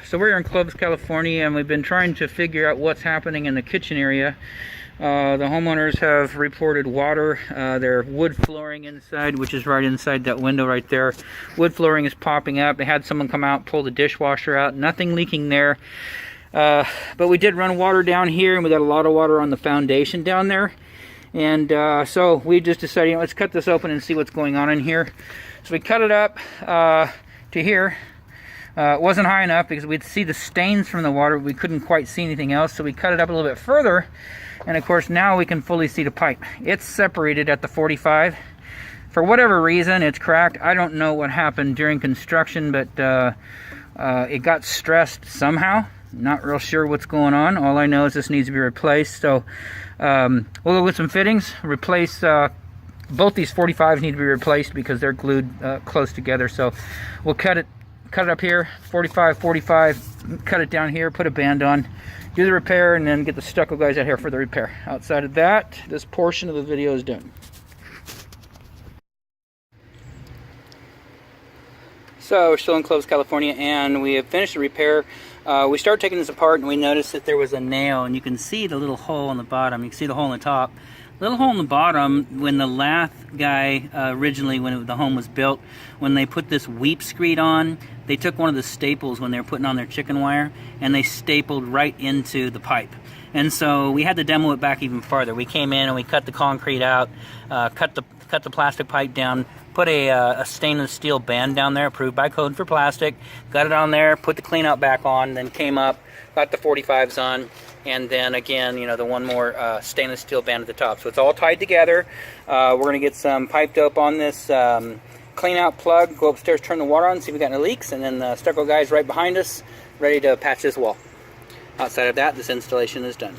So we're in Clovis, California, and we've been trying to figure out what's happening in the kitchen area. The homeowners have reported water. Their wood flooring inside, which is right inside that window right there. Wood flooring is popping up. They had someone come out, pull the dishwasher out. Nothing leaking there. But we did run water down here, and we got a lot of water on the foundation down there. And so we just decided, you know, let's cut this open and see what's going on in here. So we cut it up to here. It wasn't high enough because we'd see the stains from the water. We couldn't quite see anything else, so we cut it up a little bit further. And of course, now we can fully see the pipe. It's separated at the 45. For whatever reason, it's cracked. I don't know what happened during construction, but it got stressed somehow. Not real sure what's going on. All I know is this needs to be replaced. So we'll go with some fittings, replace both these 45s need to be replaced because they're glued close together. So we'll cut it up here, 45, 45, cut it down here, put a band on, do the repair, and then get the stucco guys out here for the repair. Outside of that, this portion of the video is done. So we're still in Clovis, California, and we have finished the repair. We started taking this apart, and we noticed that there was a nail, and you can see the little hole on the bottom. You can see the hole on the top. Little hole in the bottom. When the lath guy originally, when the home was built, when they put this weep screed on, they took one of the staples when they were putting on their chicken wire, and they stapled right into the pipe. And so we had to demo it back even farther. We came in and we cut the concrete out, cut the plastic pipe down, put a stainless steel band down there, approved by code for plastic, got it on there, put the clean out back on, then came up, got the 45s on, and then again, you know, the one more stainless steel band at the top. So it's all tied together. We're going to get some pipe dope on this clean out plug, go upstairs, turn the water on, see if we got any leaks, and then the stucco guy's right behind us, ready to patch this wall. Outside of that, this installation is done.